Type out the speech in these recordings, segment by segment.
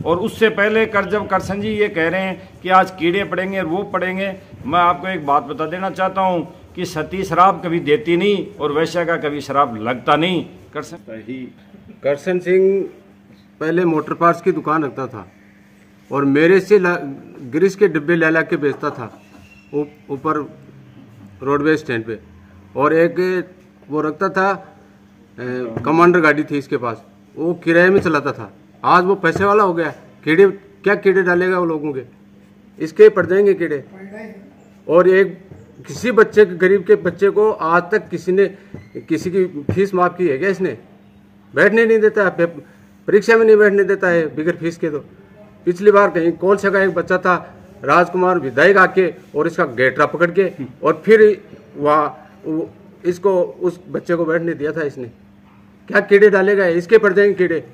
और उससे पहले जब करसन जी ये कह रहे हैं कि आज कीड़े पड़ेंगे और वो पड़ेंगे, मैं आपको एक बात बता देना चाहता हूँ कि सती शराब कभी देती नहीं और वैश्या का कभी शराब लगता नहीं। करसन सिंह पहले मोटर पार्ट्स की दुकान रखता था और मेरे से ग्रीस के डिब्बे ला के बेचता था ऊपर रोडवेज स्टैंड पे। और एक वो रखता था कमांडर गाड़ी थी इसके पास, वो किराए में चलाता था। आज वो पैसे वाला हो गया। कीड़े डालेगा वो लोगों के, इसके पड़ जाएंगे कीड़े। और एक किसी बच्चे गरीब के बच्चे को आज तक किसी की फीस माफ की है क्या इसने? बैठने नहीं देता है, परीक्षा में नहीं बैठने देता है बिगर फीस के। तो पिछली बार कहीं कोलसा का एक बच्चा था, राजकुमार विधायक आके और इसका गेटरा पकड़ के और फिर वहाँ इसको उस बच्चे को बैठने दिया था इसने। क्या कीड़े डालेगा? इसके पड़ जाएंगे कीड़े।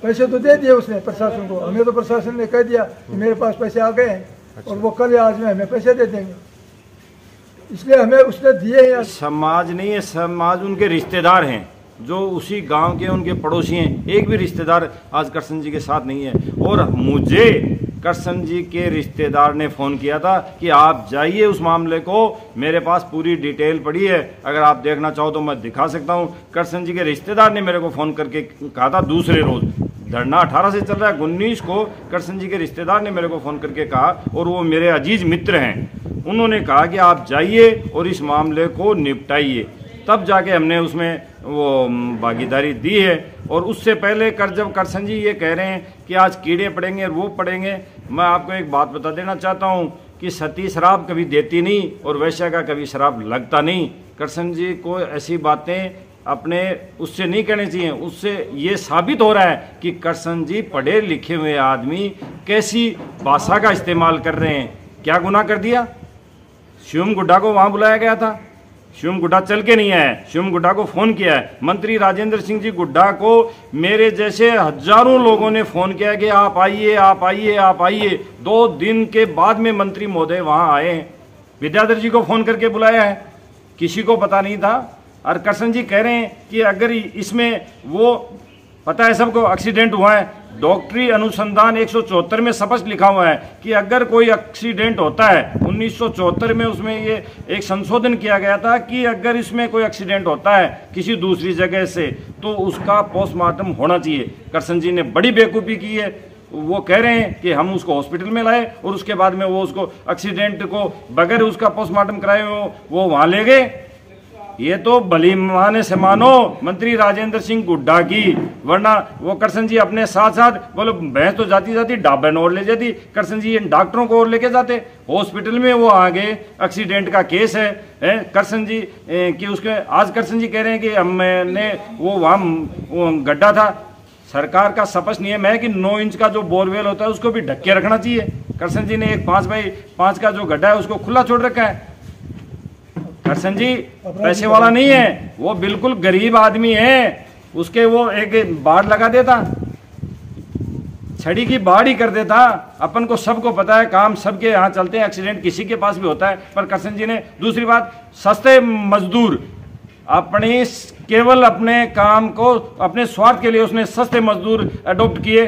पैसे तो दे दिए उसने प्रशासन को, हमें तो प्रशासन ने कह दिया कि मेरे पास पैसे आ गए हैं और वो कल या आज में हमें पैसे दे देंगे, इसलिए हमें उसने दिए हैं। समाज नहीं है, समाज उनके रिश्तेदार हैं जो उसी गांव के उनके पड़ोसी हैं। एक भी रिश्तेदार आज करसन जी के साथ नहीं है। और मुझे करसन जी के रिश्तेदार ने फ़ोन किया था कि आप जाइए उस मामले को, मेरे पास पूरी डिटेल पड़ी है, अगर आप देखना चाहो तो मैं दिखा सकता हूँ। करसन जी के रिश्तेदार ने मेरे को फ़ोन करके कहा था, दूसरे रोज़ धरना 18 से चल रहा है, 19 को करसन जी के रिश्तेदार ने मेरे को फ़ोन करके कहा, और वो मेरे अजीज मित्र हैं, उन्होंने कहा कि आप जाइए और इस मामले को निपटाइए। तब जाके हमने उसमें वो भागीदारी दी है। और उससे पहले जब करसन जी ये कह रहे हैं कि आज कीड़े पड़ेंगे और वो पड़ेंगे, मैं आपको एक बात बता देना चाहता हूँ कि सती शराब कभी देती नहीं और वैश्या का कभी शराब लगता नहीं। करसन जी को ऐसी बातें अपने उससे नहीं कहनी चाहिए। उससे ये साबित हो रहा है कि करसन जी पढ़े लिखे हुए आदमी कैसी भाषा का इस्तेमाल कर रहे हैं। क्या गुनाह कर दिया? शिवम गुड्डा को वहाँ बुलाया गया था, शिवम गुड्डा चल के नहीं आया, शिवम गुड्डा को फ़ोन किया है। मंत्री राजेंद्र सिंह जी गुड्डा को मेरे जैसे हजारों लोगों ने फ़ोन किया कि आप आइए, आप आइए, आप आइए। 2 दिन के बाद में मंत्री महोदय वहाँ आए हैं। विद्याधर जी को फ़ोन करके बुलाया है, किसी को पता नहीं था। और करसन जी कह रहे हैं कि अगर इसमें वो पता है सबको एक्सीडेंट हुआ है, डॉक्टरी अनुसंधान 174 में स्पष्ट लिखा हुआ है कि अगर कोई एक्सीडेंट होता है, 1974 में उसमें ये एक संशोधन किया गया था कि अगर इसमें कोई एक्सीडेंट होता है किसी दूसरी जगह से तो उसका पोस्टमार्टम होना चाहिए। करसन जी ने बड़ी बेवकूफ़ी की है। वो कह रहे हैं कि हम उसको हॉस्पिटल में लाए और उसके बाद में वो उसको एक्सीडेंट को बगैर उसका पोस्टमार्टम कराए वो वहाँ ले गए। ये तो भली माने से मानो मंत्री राजेंद्र सिंह गुड्डा की, वरना वो करसन जी अपने साथ साथ बोलो भैंस तो जाती जाती डाबन और ले जाती, करसन जी डॉक्टरों को और लेके जाते हॉस्पिटल में। वो आगे एक्सीडेंट का केस है करसन जी कि उसके आज करसन जी कह रहे हैं कि हमने वो वहाँ गड्ढा था। सरकार का स्पष्ट नियम है कि 9 इंच का जो बोरवेल होता है उसको भी ढक के रखना चाहिए। करसन जी ने एक 5x5 का जो गड्ढा है उसको खुला छोड़ रखा है। करसन जी पैसे वाला नहीं है, वो बिल्कुल गरीब आदमी है। उसके वो एक बाड़ लगा देता, छड़ी की बाड़ ही कर देता। अपन को सबको पता है, काम सबके यहाँ चलते हैं, एक्सीडेंट किसी के पास भी होता है। पर करसन जी ने दूसरी बात, सस्ते मजदूर अपने केवल अपने काम को अपने स्वार्थ के लिए उसने सस्ते मजदूर अडॉप्ट किए।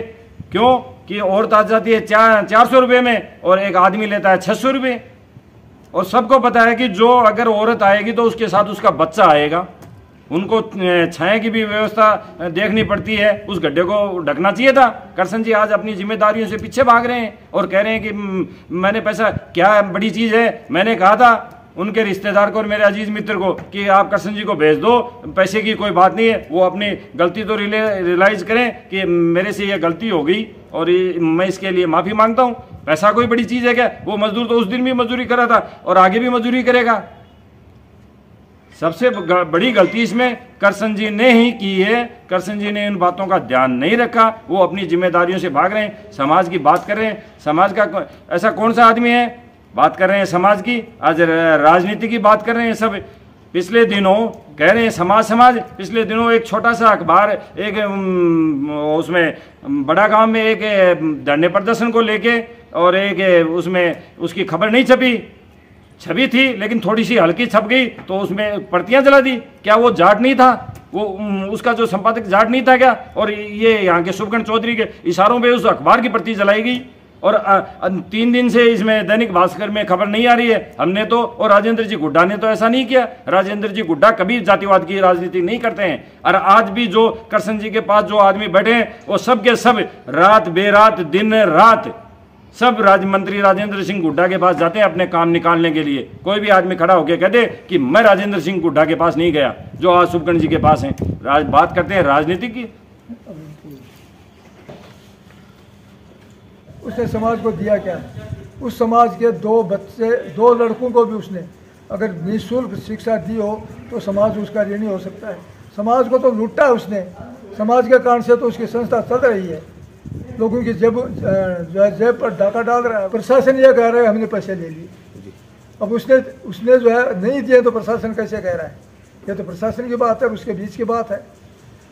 क्यों? कि औरत आ जाती है 400 रुपये में और एक आदमी लेता है 600 रुपये। और सबको पता है कि जो अगर औरत आएगी तो उसके साथ उसका बच्चा आएगा, उनको छाया की भी व्यवस्था देखनी पड़ती है, उस गड्ढे को ढकना चाहिए था। करसन जी आज अपनी जिम्मेदारियों से पीछे भाग रहे हैं और कह रहे हैं कि मैंने पैसा, क्या बड़ी चीज़ है। मैंने कहा था उनके रिश्तेदार को और मेरे अजीज मित्र को कि आप करसन जी को भेज दो, पैसे की कोई बात नहीं है, वो अपनी गलती तो रियलाइज करें कि मेरे से ये गलती हो गई और मैं इसके लिए माफ़ी मांगता हूँ। पैसा कोई बड़ी चीज़ है क्या? वो मजदूर तो उस दिन भी मजदूरी कर रहा था और आगे भी मजदूरी करेगा। सबसे बड़ी गलती इसमें करसन जी ने ही की है। करसन जी ने इन बातों का ध्यान नहीं रखा, वो अपनी जिम्मेदारियों से भाग रहे हैं, समाज की बात कर रहे हैं। समाज का ऐसा कौन सा आदमी है, बात कर रहे हैं समाज की, आज राजनीति की बात कर रहे हैं सब। पिछले दिनों कह रहे हैं समाज, पिछले दिनों एक छोटा सा अखबार एक उसमें बड़ा गांव में एक धरने प्रदर्शन को लेके और एक उसमें उसकी खबर नहीं छपी थी लेकिन थोड़ी सी हल्की छप गई तो उसमें पर्तियां जला दी। क्या वो जाट नहीं था? वो उसका जो संपादक जाट नहीं था क्या? और ये यहाँ के शुभकर्ण चौधरी के इशारों पे उस अखबार की प्रति जलाई गई। और 3 दिन से इसमें दैनिक भास्कर में खबर नहीं आ रही है। हमने तो, और राजेंद्र जी गुड्डा ने तो ऐसा नहीं किया। राजेंद्र जी गुड्डा कभी जातिवाद की राजनीति नहीं करते हैं। और आज भी जो कृष्ण जी के पास जो आदमी बैठे हैं वो सब के सब रात बेरात दिन रात सब मंत्री राजेंद्र सिंह गुड्डा के पास जाते हैं अपने काम निकालने के लिए। कोई भी आदमी खड़ा होकर कह दे कि मैं राजेंद्र सिंह गुड्डा के पास नहीं गया, जो आज शुभकर्ण जी के पास हैं। बात करते हैं राजनीति की। उसने समाज को दिया क्या? उस समाज के 2 लड़कों को भी उसने अगर निःशुल्क शिक्षा दी हो तो समाज उसका ऋणी हो सकता है। समाज को तो लूटा है उसने। समाज के कारण से तो उसकी संस्था चल रही है। लोगों की जेब पर डाका डाल रहा है। प्रशासन ये कह रहा है हमने पैसे ले लिए। अब उसने जो है नहीं दिए तो प्रशासन कैसे कह रहा है? ये तो प्रशासन की बात है, उसके बीच की बात है।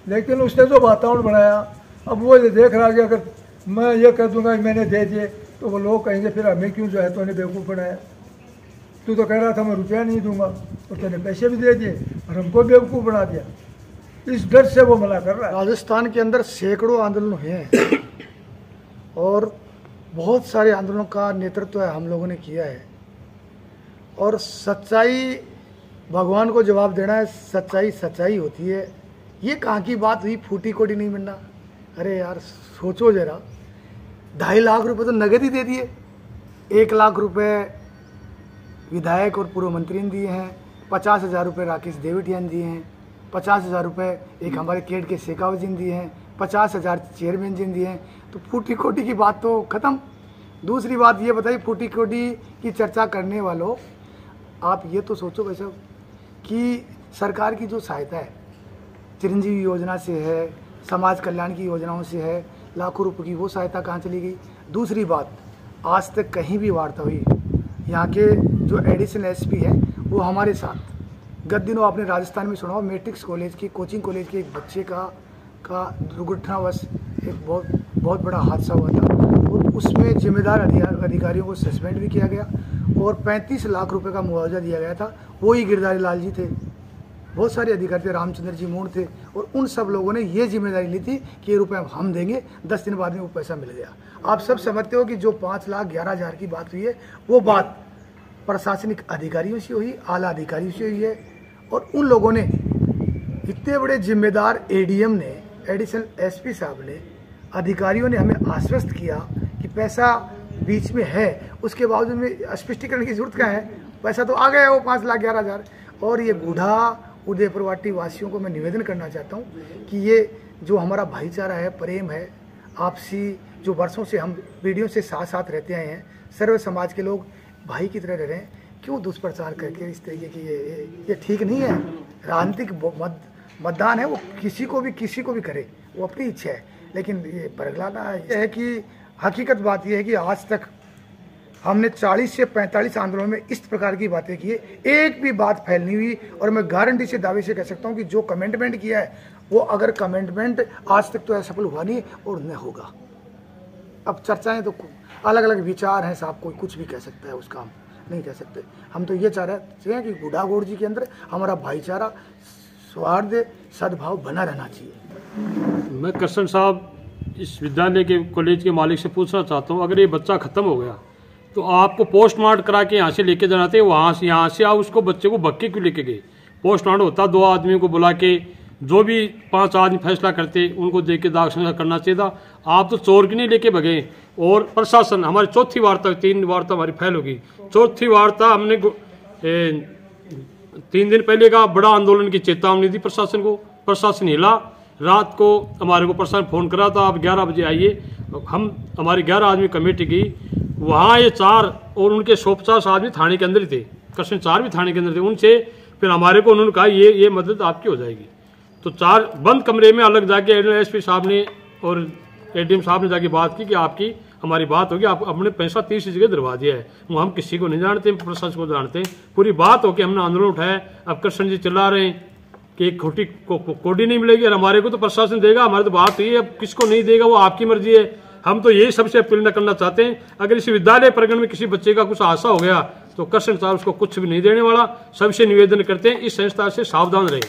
लेकिन उसने जो वातावरण बनाया, अब वो ये देख रहा है कि अगर मैं ये कह दूंगा कि मैंने दे दिए तो वो लोग कहेंगे फिर हमें क्यों जो है तो बेवकूफ़ बनाया। तू तो कह रहा था मैं रुपया नहीं दूंगा और तेने पैसे भी दे दिए और हमको बेवकूफ़ बना दिया। इस डर से वो मना कर रहा है। राजस्थान के अंदर सैकड़ों आंदोलन हुए हैं और बहुत सारे आंदोलनों का नेतृत्व हम लोगों ने किया है। और सच्चाई भगवान को जवाब देना है। सच्चाई सच्चाई होती है। ये कहाँ की बात हुई फूटी कोटी नहीं मिलना। अरे यार सोचो जरा, 2.5 लाख रुपए तो नगद ही दे दिए। 1 लाख रुपए विधायक और पूर्व मंत्री ने दिए हैं। 50,000 रुपये राकेश देवटिया ने दिए हैं। 50,000 रुपये एक हमारे केड के शेखावत जी ने दिए हैं। 50,000 चेयरमैन जी ने दिए हैं। तो फूटी कोटी की बात तो खत्म। दूसरी बात ये बताइए, फूटी कोटी की चर्चा करने वालों, आप ये तो सोचो भाई साहब कि सरकार की जो सहायता है चिरंजीवी योजना से है, समाज कल्याण की योजनाओं से है, लाखों रुपए की वो सहायता कहाँ चली गई। दूसरी बात, आज तक कहीं भी वार्ता हुई यहाँ के जो एडिशनल एसपी है वो हमारे साथ। गत दिनों आपने राजस्थान में सुना हो मैट्रिक्स कॉलेज की कोचिंग कॉलेज के एक बच्चे का दुर्घटनावश एक बहुत बड़ा हादसा हुआ था और उसमें जिम्मेदार अधिकारियों को सस्पेंड भी किया गया और 35 लाख रुपए का मुआवजा दिया गया था। वो ही गिरधारी लाल जी थे, बहुत सारे अधिकारी थे, रामचंद्र जी मोड़ थे और उन सब लोगों ने ये जिम्मेदारी ली थी कि ये रुपए हम देंगे, 10 दिन बाद में वो पैसा मिल गया। आप सब समझते हो कि जो 5,11,000 की बात हुई है वो बात प्रशासनिक अधिकारियों से हुई, आला अधिकारियों से हुई है। और उन लोगों ने, इतने बड़े जिम्मेदार एडीएम ने, एडिशनल एसपी साहब ने, अधिकारियों ने हमें आश्वस्त किया कि पैसा बीच में है, उसके बावजूद में स्पष्टीकरण की जरूरत क्या है, पैसा तो आ गया है वो 5,11,000। और ये बूढ़ा उदयपुरवाटी वासियों को मैं निवेदन करना चाहता हूँ कि ये जो हमारा भाईचारा है, प्रेम है, आपसी जो वर्षों से हम पीढ़ियों से साथ साथ रहते आए हैं, सर्व समाज के लोग भाई की तरह रह रहे हैं, क्यों दुष्प्रचार करके इस तरीके की ये ठीक नहीं है। राजनीतिक मतदान है, वो किसी को भी करे, वो अपनी इच्छा है। लेकिन ये बरगलाना है कि हकीकत बात यह है कि आज तक हमने 40 से 45 आंदोलनों में इस प्रकार की बातें की है, एक भी बात फैल नहीं हुई। और मैं गारंटी से दावे से कह सकता हूं कि जो कमेंटमेंट किया है वो अगर कमेंटमेंट आज तक तो सफल हुआ नहीं और न होगा। अब चर्चाएं तो अलग अलग विचार हैं साहब, कोई कुछ भी कह सकता है, उसका हम नहीं कह सकते। हम तो ये चाह रहे हैं कि गुडागोड़ जी के अंदर हमारा भाईचारा, सौहार्द, सद्भाव बना रहना चाहिए। मैं कृष्ण साहब इस विद्यालय के कॉलेज के मालिक से पूछना चाहता हूँ, अगर ये बच्चा ख़त्म हो गया तो आपको पोस्टमार्टम करा के यहाँ से लेके जाना थे, वहाँ से यहाँ से आप उसको बच्चे को भक्के क्यों लेके गए? पोस्टमार्टम होता 2 आदमियों को बुला के, जो भी 5 आदमी फैसला करते उनको देख के दाग संस्कार करना चाहिए था। आप तो चोर की नहीं लेके भगे। और प्रशासन, हमारी 4थी वार्ता, 3 वार्ता हमारी फैल होगी, 4थी वार्ता हमने 3 दिन पहले का बड़ा आंदोलन की चेतावनी दी प्रशासन को। प्रशासन हिला, रात को हमारे को प्रशासन फ़ोन करा था आप 11 बजे आइए। हमारी 11 आदमी कमेटी गई, वहाँ ये 4 और उनके 150 आदमी थाने के अंदर ही थे, कृष्ण 4 भी थाने के अंदर थे। उनसे फिर हमारे को उन्होंने कहा ये मदद आपकी हो जाएगी। तो 4 बंद कमरे में अलग जाके एसपी साहब ने और एडीएम साहब ने जाके बात की कि आपकी हमारी बात होगी, आप अपने पैसा 30 जगह दिलवा दिया है। वो हम किसी को नहीं जानते, प्रशासन को जानते। पूरी बात हो कि हमने आंदोलन उठाया। अब कृष्ण जी चिल्ला रहे हैं कि एक खोटी कोडी नहीं मिलेगी और हमारे को तो प्रशासन देगा, हमारी तो बात हुई है, अब किसको नहीं देगा वो आपकी मर्जी है। हम तो यही सबसे अपील न करना चाहते हैं, अगर इस विद्यालय प्रकरण में किसी बच्चे का कुछ हादसा हो गया तो कृष्ण साहब उसको कुछ भी नहीं देने वाला। सबसे निवेदन करते हैं इस संस्था से सावधान रहे।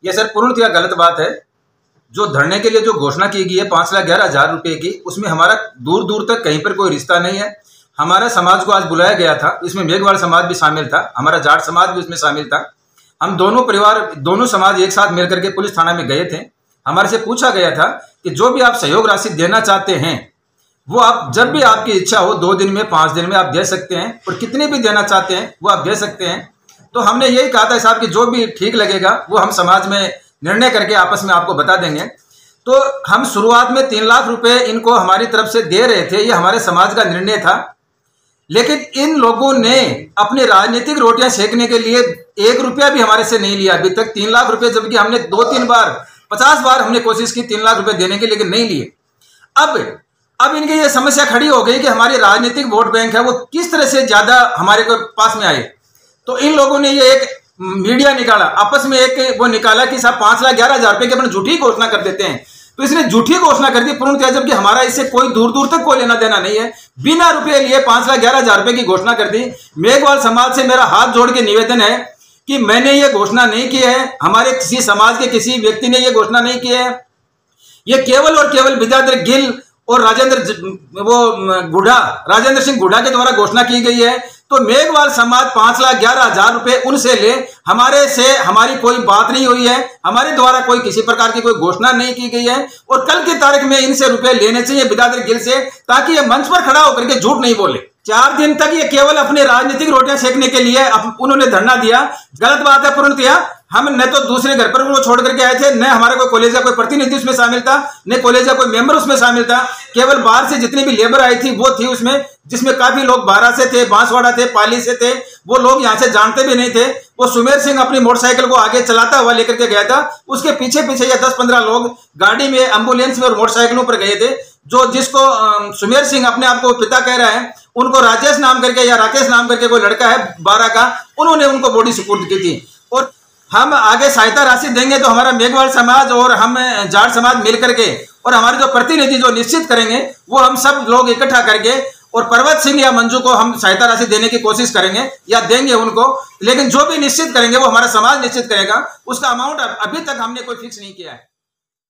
ये सर पूर्णतः गलत बात है। जो धरने के लिए जो घोषणा की गई है 5,11,000 रुपए की, उसमें हमारा दूर दूर तक कहीं पर कोई रिश्ता नहीं है। हमारा समाज को आज बुलाया गया था, इसमें मेघवाल समाज भी शामिल था, हमारा जाट समाज भी उसमें शामिल था। हम दोनों परिवार, दोनों समाज एक साथ मिलकर के पुलिस थाना में गए थे। हमारे से पूछा गया था कि जो भी आप सहयोग राशि देना चाहते हैं वो आप जब भी आपकी इच्छा हो 2 दिन में 5 दिन में आप दे सकते हैं, और कितने भी देना चाहते हैं वो आप दे सकते हैं। तो हमने यही कहा था साहब कि जो भी ठीक लगेगा वो हम समाज में निर्णय करके आपस में आपको बता देंगे। तो हम शुरुआत में 3 लाख रुपए इनको हमारी तरफ से दे रहे थे, ये हमारे समाज का निर्णय था। लेकिन इन लोगों ने अपनी राजनीतिक रोटियां सेकने के लिए 1 रुपया भी हमारे से नहीं लिया अभी तक। 3 लाख रुपए, जबकि हमने 2-3 बार 50 बार हमने कोशिश की 3 लाख रुपए देने की, लेकिन नहीं लिए। अब इनकी ये समस्या खड़ी हो गई कि हमारी राजनीतिक वोट बैंक है वो किस तरह से ज्यादा हमारे को पास में आए। तो इन लोगों ने ये एक मीडिया निकाला, आपस में एक वो निकाला कि साहब 5,11,000 रुपए की अपनी झूठी घोषणा कर देते हैं। तो इसने झूठी घोषणा कर दी पूर्णतः, जबकि हमारा इससे कोई दूर दूर तक कोई लेना देना नहीं है। बिना रुपये लिए 5,11,000 रुपए की घोषणा कर दी। मेघवाल समाज से मेरा हाथ जोड़ के निवेदन है कि मैंने ये घोषणा नहीं की है, हमारे किसी समाज के किसी व्यक्ति ने ये घोषणा नहीं की है। ये केवल और केवल विद्याधर गिल और राजेंद्र सिंह गुढ़ा के द्वारा घोषणा की गई है। तो मेघवाल समाज 5,11,000 रुपए उनसे ले, हमारे से हमारी कोई बात नहीं हुई है, हमारे द्वारा कोई किसी प्रकार की कोई घोषणा नहीं की गई है। और कल की तारीख में इनसे रुपए लेने चाहिए विद्याधर गिल से, ताकि ये मंच पर खड़ा होकर के झूठ नहीं बोले। 4 दिन तक ये केवल अपने राजनीतिक रोटियां सेकने के लिए उन्होंने धरना दिया। गलत बात है पूर्णतः। हम न तो दूसरे घर पर वो छोड़ करके आए थे, न हमारे कोई कॉलेज का कोई प्रतिनिधि उसमें शामिल था, न कॉलेज का कोई मेंबर उसमें शामिल था। केवल बाहर से जितनी भी लेबर आई थी वो थी उसमें, जिसमें काफी लोग बारा से थे, बांसवाड़ा थे, पाली से थे। वो लोग यहाँ से जानते भी नहीं थे। वो सुमेर सिंह अपनी मोटरसाइकिल को आगे चलाता हुआ लेकर के गया था, उसके पीछे पीछे ये 10-15 लोग गाड़ी में, एम्बुलेंस में और मोटरसाइकिलों पर गए थे। जिसको सुमेर सिंह अपने आप को पिता कह रहा है, उनको राजेश नाम करके या राकेश नाम करके कोई लड़का है बारा का, उन्होंने उनको बॉडी सुपुर्द की थी। और हम आगे सहायता राशि देंगे तो हमारा मेघवाल समाज और हम जाट समाज मिल करके और हमारे जो प्रतिनिधि जो निश्चित करेंगे वो हम सब लोग इकट्ठा करके और पर्वत सिंह या मंजू को हम सहायता राशि देने की कोशिश करेंगे या देंगे उनको। लेकिन जो भी निश्चित करेंगे वो हमारा समाज निश्चित करेगा। उसका अमाउंट अभी तक हमने कोई फिक्स नहीं किया है।